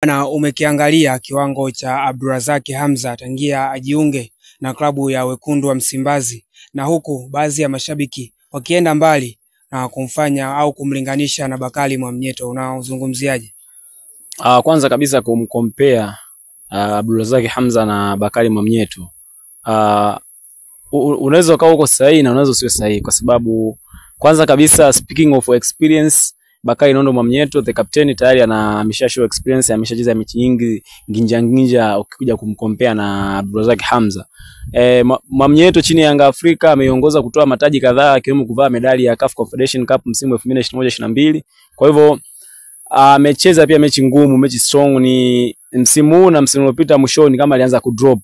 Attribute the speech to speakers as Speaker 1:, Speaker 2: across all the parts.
Speaker 1: Na umekiangalia kiwango cha Abdulrazak Hamza tangia ajiunge na klabu ya Wekundu wa Msimbazi, na huku baadhi ya mashabiki wakienda mbali na kumfanya au kumlinganisha na Bakari Mwamnyeto. Unauzungumziaje?
Speaker 2: Kwanza kabisa kumcompare Abdulrazak Hamza na Bakari Mwamnyeto, unaweza ukawa uko sahihi na unaweza usiwe sahihi, kwa sababu kwanza kabisa, speaking of experience, Bakari Nondo Mwamnyeto the captain tayari amesha show experience, ameshacheza mechi nyingi nginja ukikuja kumcompare na Abdulrazak Hamza. Mwamnyeto chini ya Yanga Afrika ameongoza kutoa mataji kadhaa, akiwemo kuvaa medali ya CAF Confederation Cup msimu 2021-22. Kwa hivyo amecheza pia mechi ngumu, mechi strong, ni msimu huu na msimu uliopita mwishoni kama alianza kudrop.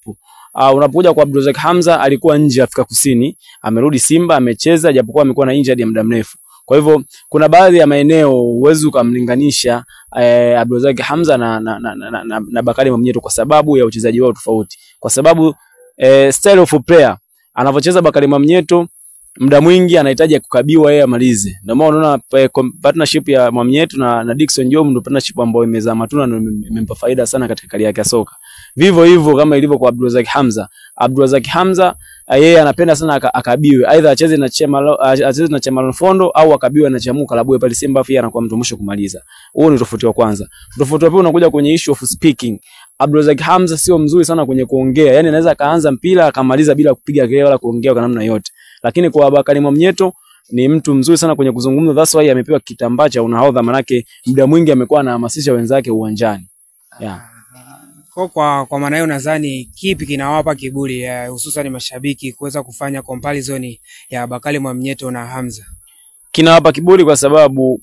Speaker 2: Unapokuja kwa Abdulrazak Hamza, alikuwa nje Afrika Kusini, amerudi Simba, amecheza japokuwa amekuwa na injury ya muda mrefu. Kwa hivyo kuna baadhi ya maeneo uwezo kumlinganisha Abdulrazak Hamza na Bakari Mwamnyeto kwa sababu ya uchezaji wao tofauti. Kwa sababu style of player anavyocheza Bakari Mwamnyeto, muda mwingi anahitaji kukabiwa yeye amalize. Ndio maana unaona partnership ya Mwamnyeto na Dickson Job ndio partnership ambayo imezaa matunda na imempa faida sana katika kariera yake ya soka. Vivyo hivyo kama ilivyo kwa Abdulrazak Hamza. Abdulrazak Hamza yeye anapenda sana akabiwe, aidha acheze na Chemalon Fondo au akabiwe na Chamuka Labue pale Simba, pia anakuwa mtu mwisho kumaliza. Huo ni tofauti wa kwanza. Tofauti wa pili unakuja kwenye issue of speaking. Abdulrazak Hamza sio mzuri sana kwenye kuongea, yani anaweza kaanza mpira akamaliza bila kupiga kelele wala kuongea kwa namna yote. Lakini kwa Bakari Mwamnyeto ni mtu mzuri sana kwenye kuzungumza, that's why amepewa kitambaa cha unahodha, manake muda mwingi amekuwa anahamasisha wenzake uwanjani.
Speaker 1: Kwa maana hiyo nadhani kipi kinawapa kiburi hususan mashabiki kuweza kufanya comparison ya Bakari Mwamnyeto na Hamza?
Speaker 2: Kinawapa kiburi kwa sababu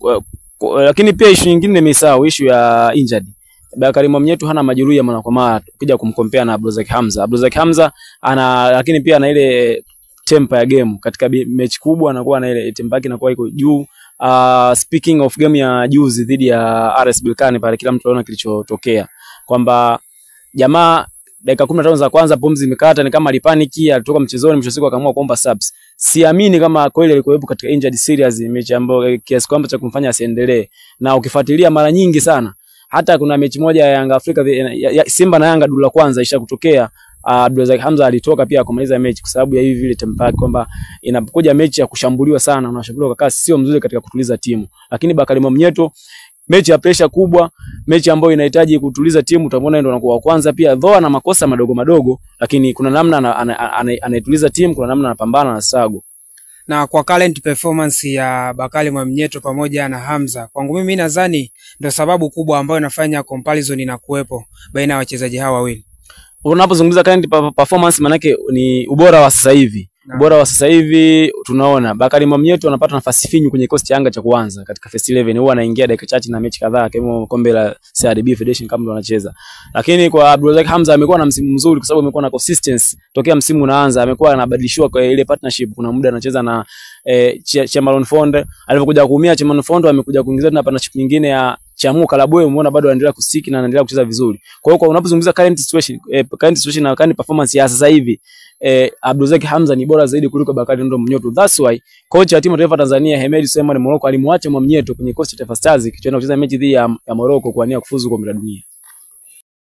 Speaker 2: lakini pia issue nyingine nimesahau, issue ya injury. Bakari Mwamnyeto hana majeruhi ya mara kwa mara ukija kumcompare na Abdulrazak Hamza. Abdulrazak Hamza lakini pia ana ile tempo ya game katika mechi kubwa, anakuwa na ile tempo yake inakuwa iko juu. Speaking of game ya juzi dhidi ya RS Berkane pale, kila mtu anaona kilichotokea kwamba jamaa dakika 15 za kwanza pumzi imekata, ni kama alipaniki, alitoka mchezoni, mwisho siku akaamua kuomba subs. Siamini kama kweli alikuwepo katika injured serious mechi ambayo kiasi kwamba cha kumfanya asiendelee. Na ukifuatilia mara nyingi sana, hata kuna mechi moja ya Yanga Afrika Simba na Yanga dula kwanza isha kutokea, Abdulrazak Hamza alitoka pia kumaliza mechi kwa sababu ya hivi vile tempo, kwamba inapokuja mechi ya kushambuliwa sana, unashambuliwa kwa kasi, sio mzuri katika kutuliza timu. Lakini Bakari Mwamnyeto mechi ya pressure kubwa, mechi ambayo inahitaji kutuliza timu, utamwona ndio anakuwa kwanza, pia though na makosa madogo, lakini kuna namna anaituliza timu, kuna namna anapambana na sago.
Speaker 1: Na kwa current performance ya Bakari Mwamnyeto pamoja na Hamza, kwangu mimi nadhani ndio sababu kubwa ambayo inafanya comparison inakuwepo baina ya wachezaji hawa wawili.
Speaker 2: Unapozungumza current performance, manake ni ubora wa sasa hivi. Ubora wa sasa hivi tunaona Bakari Mwamnyeto anapata nafasi finyu kwenye kikosi cha Yanga cha kwanza katika first 11, huwa anaingia dakika chache na mechi kadhaa kama kombe la CRDB Federation kama ndo anacheza. Lakini kwa Abdulrazak Hamza amekuwa na msimu mzuri kwa sababu amekuwa na consistency tokea msimu unaanza, amekuwa anabadilishwa kwa ile partnership. Kuna muda anacheza na Chemalon Fondo, alipokuja kuumia Chemalon Fondo amekuja kuingiza na partnership nyingine ya Chamuka Labue, umeona bado anaendelea kusiki na anaendelea kucheza vizuri. Kwa hiyo unapozungumza current situation na current performance ya sasa hivi, Abdulrazak Hamza ni bora zaidi kuliko Bakari Nondo Mwamnyeto. That's why kocha wa timu taifa Tanzania Hemed Suleiman Morocco alimwacha Mwamnyeto kwenye kocha Taifa Stars kichana kucheza mechi dhidi ya Morocco kwa nia kufuzu kombe la dunia.